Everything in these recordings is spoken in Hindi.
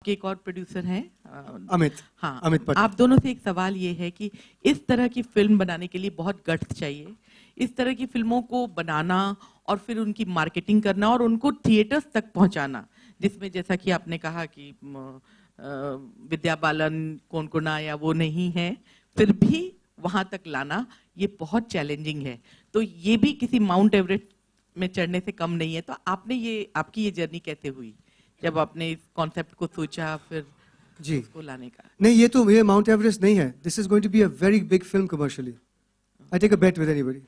आपके एक और प्रोड्यूसर हैं अमित। हाँ, अमित पटेल। आप दोनों से एक सवाल ये है कि इस तरह की फिल्म बनाने के लिए बहुत गट्स चाहिए। इस तरह की फिल्मों को बनाना और फिर उनकी मार्केटिंग करना और उनको थिएटर्स तक पहुंचाना, जिसमें जैसा कि आपने कहा कि विद्या बालन, कोनकोना या वो नहीं है, फिर भी वहां तक लाना ये बहुत चैलेंजिंग है। तो ये भी किसी माउंट एवरेस्ट में चढ़ने से कम नहीं है। तो आपकी ये जर्नी कैसे हुई जब आपने इस कॉन्सेप्ट को सोचा फिर जी उसको लाने का? नहीं, ये माउंट एवरेस्ट नहीं है. This is going to be a very big film commercially. I take a bet with anybody.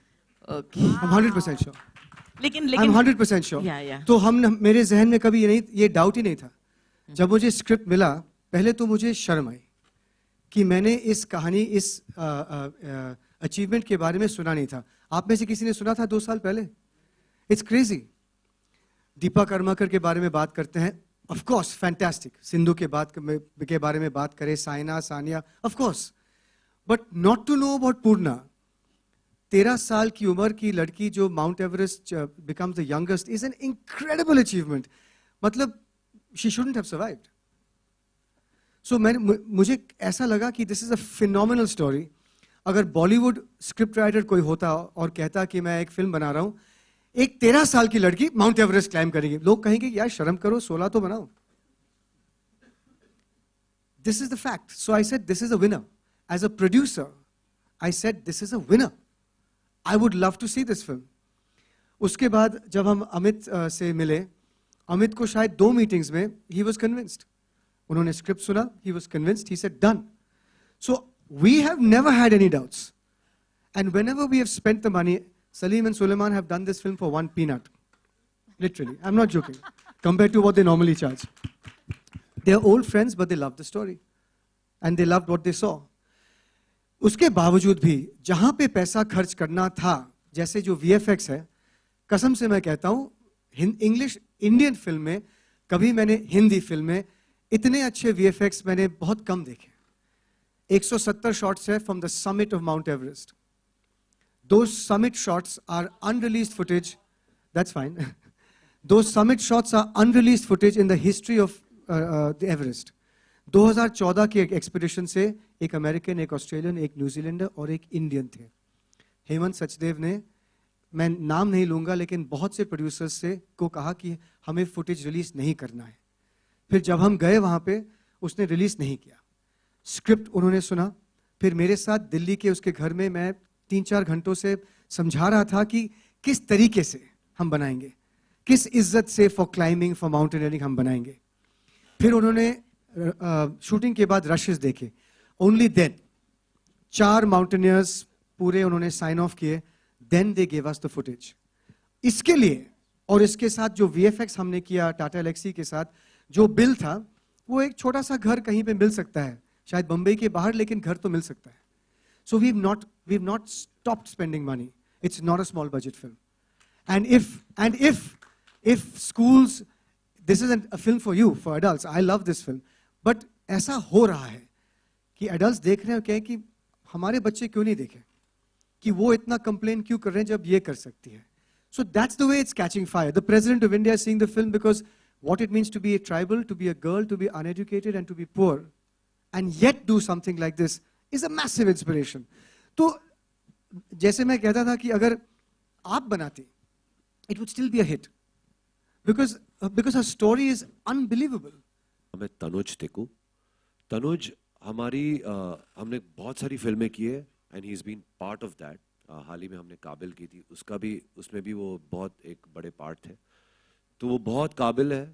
Okay, I am 100% sure. लेकिन आई एम 100% श्योर. या तो मेरे जहन में कभी ये डाउट ही नहीं था. जब मुझे स्क्रिप्ट मिला, पहले तो मुझे शर्म आई कि मैंने इस कहानी, इस अचीवमेंट के बारे में सुना नहीं था. आप में से किसी ने सुना था 2 साल पहले? It's crazy. दीपा कर्माकर के बारे में बात करते हैं, ऑफ कोर्स फैंटास्टिक. सिंधु के बारे में बात करें, Saina, Sania, of course. But not to know about Purna. 13 साल की उम्र की लड़की जो Mount Everest becomes the youngest is an incredible achievement. मतलब she shouldn't have survived. So मुझे ऐसा लगा कि this is a phenomenal story. अगर बॉलीवुड स्क्रिप्ट राइटर कोई होता और कहता कि मैं एक फिल्म बना रहा हूं, एक 13 साल की लड़की माउंट एवरेस्ट क्लाइम करेगी, लोग कहेंगे यार शर्म करो, 16 तो बनाओ. This is the fact. So I said this is a winner. As a producer I said this is a winner. I would love to see this film. उसके बाद जब हम अमित से मिले, अमित को शायद 2 मीटिंग्स में ही वॉज कन्विंस्ड. उन्होंने स्क्रिप्ट सुना, he was convinced, he said done. So we have never had any doubts. And whenever we have spent the money, Salim and Suleiman have done this film for 1 peanut. Literally. I'm not joking. Compared to what they normally charge. They're old friends, but they love the story. And they loved what they saw. उसके बावजूद भी जहां पे पैसा खर्च करना था, जैसे जो VFX है, कसम से मैं कहता हूं, इंडियन फिल्म में, कभी मैंने हिंदी फिल्म में इतने अच्छे VFX मैंने बहुत कम देखे. 170 शॉट्स है from the summit of Mount Everest. Those summit shots are unreleased footage. That's fine. Those summit shots are unreleased footage in the history of the Everest. 2014 के एक एक्सपीडिशन से एक अमेरिकन, एक ऑस्ट्रेलियन, एक न्यूजीलैंडर और एक इंडियन थे. हेमंत सचदेव ने, मैं नाम नहीं लूंगा, लेकिन बहुत से प्रोड्यूसर्स से को कहा कि हमें फुटेज रिलीज नहीं करना है. फिर जब हम गए वहां पे, उसने रिलीज नहीं किया. स्क्रिप्ट उन्होंने सुना. फिर मेरे साथ दिल्ली के उसके घर में मैं 3-4 घंटों से समझा रहा था कि किस तरीके से हम बनाएंगे, किस इज्जत से फॉर क्लाइंबिंग, फॉर माउंटेनियरिंग हम बनाएंगे. फिर उन्होंने शूटिंग के बाद रशेस देखे. ओनली देन 4 माउंटेनियर्स पूरे उन्होंने साइन ऑफ किए. Then they gave us the footage. इसके लिए और इसके साथ जो VFX हमने किया टाटा एलेक्सी के साथ, जो बिल था, वो एक छोटा सा घर कहीं पे मिल सकता है, शायद बंबई के बाहर, लेकिन घर तो मिल सकता है. So we've not stopped spending money. It's not a small budget film. And if schools, this isn't a film for you, for adults. I love this film. But ऐसा हो रहा है कि adults देख रहे हैं, क्या है कि हमारे बच्चे क्यों नहीं देखें, कि वो इतना complain क्यों कर रहे हैं जब ये कर सकती है. So that's the way it's catching fire. The President of India is seeing the film because what it means to be a tribal, to be a girl, to be uneducated and to be poor, and yet do something like this is a massive inspiration. तो जैसे मैं कहता था कि अगर आप बनाते, it would still be a hit because her story is unbelievable. मैं तनुज टिकू. तनुज हमने बहुत सारी फिल्में की है and he's been part of that. हाल ही में हमने काबिल की थी, उसमें भी वो बहुत एक बड़े पार्ट थे. तो वो बहुत काबिल है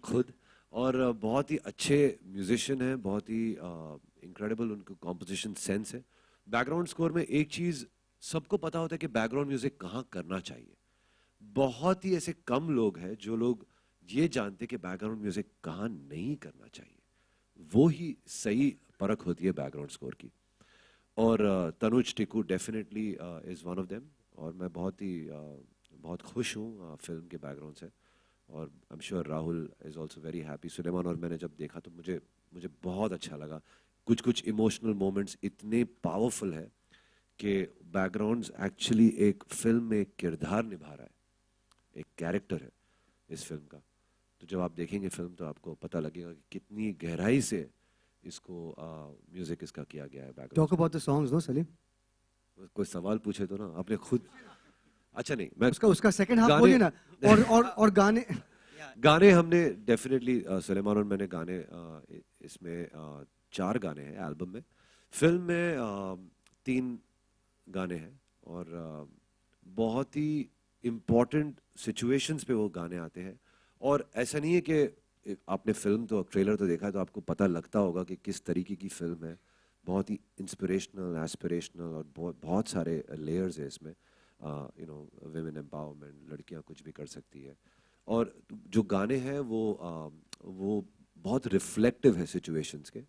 खुद और बहुत ही अच्छे म्यूजिशियन हैं, बहुत ही इनक्रेडिबल उनको कॉम्पोजिशन सेंस है. बैकग्राउंड स्कोर में एक चीज सबको पता होता है कि बैकग्राउंड म्यूजिक कहाँ करना चाहिए. बहुत ही ऐसे कम लोग हैं जो लोग ये जानते कि बैकग्राउंड म्यूजिक कहाँ नहीं करना चाहिए. वो ही सही परख होती है बैकग्राउंड स्कोर की. और Tanuj Tikku definitely is one of them. और मैं बहुत खुश हूँ फिल्म के बैकग्राउंड से. और I am sure Rahul is also very happy. Suleiman और मैंने जब देखा तो मुझे बहुत अच्छा लगा. कुछ इमोशनल मोमेंट्स इतने पावरफुल है कि बैकग्राउंड्स एक्चुअली एक फिल्म में एक किरदार निभा रहा है, एक कैरेक्टर है इस फिल्म का. तो जब आप देखेंगे फिल्म तो आपको पता लगेगा कि कितनी गहराई से इसको म्यूजिक इसका किया गया है Talk background. about the songs, no, Salim? कोई सवाल पूछे तो ना, आपने खुद, अच्छा नहीं मैं उसका सेकंड हाफ गाने- बोलिए ना। और गाने गाने हमने डेफिनेटली सुलेमान और मैंने गाने इसमें 4 गाने हैं एल्बम में। फिल्म में 3 गाने हैं और बहुत ही इम्पोर्टेंट सिचुएशंस पे वो गाने आते हैं। और ऐसा नहीं है कि आपने फिल्म तो ट्रेलर तो देखा है तो आपको पता लगता होगा कि किस तरीके की फिल्म है। बहुत ही इंस्पिरेशनल, एस्पिरेशनल और बहुत सारे लेयर्स है इसमें। यू नो, विमेन एम्पावरमेंट, लड़कियां कुछ भी कर सकती है। और जो गाने हैं वो बहुत रिफ्लेक्टिव है सिचुएशंस के।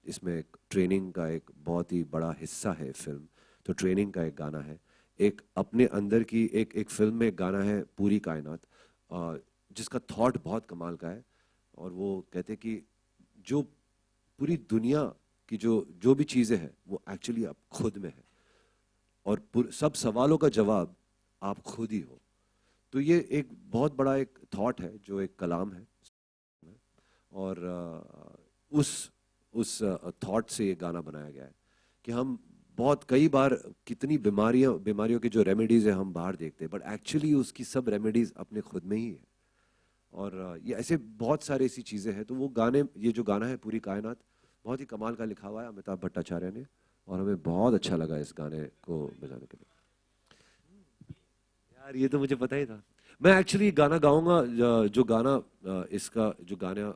इसमें एक ट्रेनिंग का एक बहुत ही बड़ा हिस्सा है फिल्म, तो ट्रेनिंग का एक गाना है। एक अपने अंदर की एक फिल्म में एक गाना है पूरी कायनात, जिसका थॉट बहुत कमाल का है। और वो कहते कि जो पूरी दुनिया की जो भी चीज़ें हैं वो एक्चुअली आप खुद में है, और सब सवालों का जवाब आप खुद ही हो। तो ये एक बहुत बड़ा एक थॉट है जो एक कलाम है, और उस थॉट से ये गाना बनाया गया है कि हम बहुत कई बार कितनी बीमारियों की जो रेमेडीज है हम बाहर देखते हैं, बट एक्चुअली उसकी सब रेमेडीज अपने खुद में ही है। और ये ऐसे बहुत सारी ऐसी चीज़ें हैं। तो वो गाने, ये जो गाना है पूरी कायनात, बहुत ही कमाल का लिखा हुआ है अमिताभ भट्टाचार्य ने, और हमें बहुत अच्छा लगा इस गाने को बजाने के लिए। यार ये तो मुझे पता ही था। मैं एक्चुअली गाना गाऊंगा, जो गाना इसका जो गाना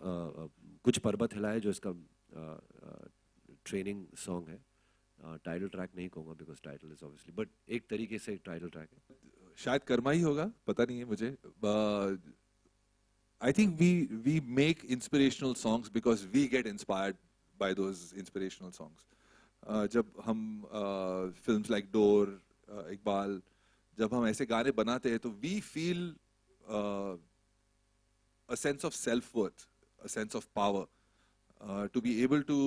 कुछ पर्वत हिलाए, जो इसका ट्रेनिंग सॉन्ग है। टाइटल ट्रैक नहीं कहूँगा because title is obviously, but एक तरीके से एक टाइटल ट्रैक है। शायद कर्मा ही होगा, पता नहीं है मुझे। I think we make inspirational songs because we get inspired by those inspirational songs. जब हम films like Door, इकबाल, जब हम ऐसे गाने बनाते हैं तो we feel a sense of self-worth, a sense of power, to be able to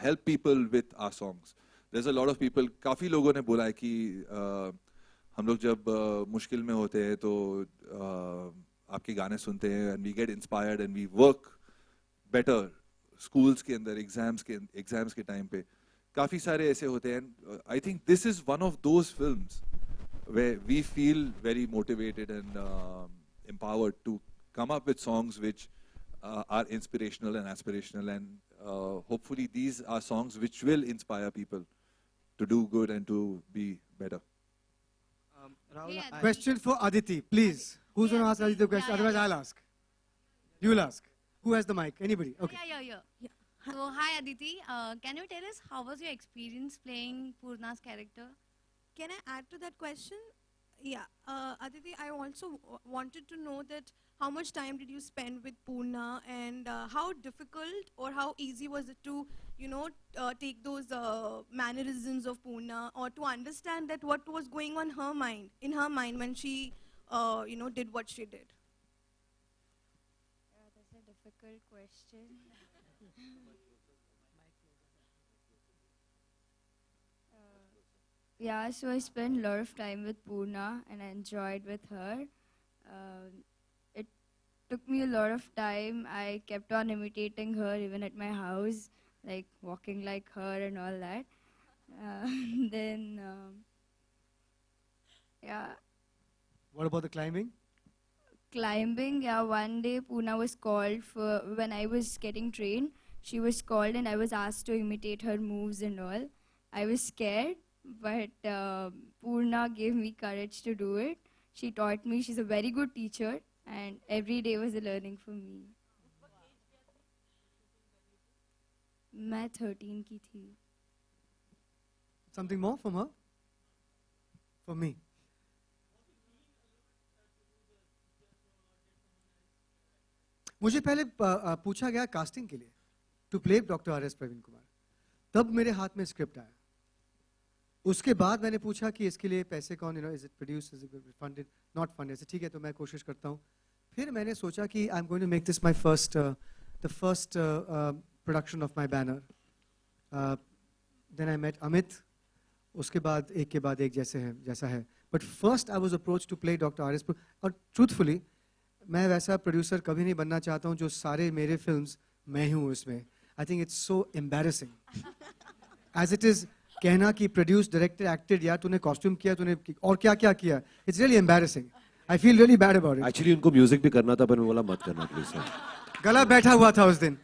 help people with our songs. There's a lot of people, काफी लोगों ने बोला है कि हम लोग जब मुश्किल में होते हैं तो आपके गाने सुनते हैं and we get inspired and we work better schools के अंदर एग्जाम्स के टाइम पे। काफी सारे ऐसे होते हैं। I think this is one of those films where we feel very motivated and empowered to come up with songs which are inspirational and aspirational, and hopefully these are songs which will inspire people to do good and to be better. Question for Aditi, please. Who's going to ask Aditi the question? Otherwise, I'll ask. You'll ask. Who has the mic? Anybody? Okay. Yeah. So, hi Aditi. Can you tell us how was your experience playing Purna's character? Can I add to that question? Yeah. Aditi, I also wanted to know that how much time did you spend with Purna, and how difficult or how easy was it to, take those mannerisms of Purna, or to understand that what was going on in her mind when she, did what she did? Yeah, that's a difficult question. Yeah, so I spent a lot of time with Purna and I enjoyed with her. It took me a lot of time. I kept on imitating her even at my house, like walking like her and all that. Then, yeah, What about the climbing? climbing. Yeah, one day Purna was called for, when I was getting trained, she was called and I was asked to imitate her moves and all. I was scared, but Purna gave me courage to do it. She taught me. She's a very good teacher, and every day was a learning for me. मैं 13 की थी. Something more from her? From me. मुझे पहले पूछा गया कास्टिंग के लिए to play doctor R S Praveen Kumar, तब मेरे हाथ में स्क्रिप्ट आया। उसके बाद मैंने पूछा कि इसके लिए पैसे कौन, is it produce, is it funded, not funded. ठीक है, तो मैं कोशिश करता हूँ। फिर मैंने सोचा कि I am going to make this my the first production of my banner. Then I met Amit, उसके बाद एक जैसा है। But first I was approach to play doctor R S. और ट्रूथफुली मैं वैसा प्रोड्यूसर कभी नहीं बनना चाहता हूँ जो सारे मेरे फिल्म्स मैं हूँ उसमें. I think it's so embarrassing. As it is, कहना कि प्रोड्यूस, डायरेक्टेड, एक्टेड, यार तूने कॉस्ट्यूम किया, तूने और क्या क्या किया. It's really embarrassing. I feel really bad about it. Actually उनको म्यूजिक भी करना था पर मैं बोला मत करना प्लीज. गला बैठा हुआ था उस दिन.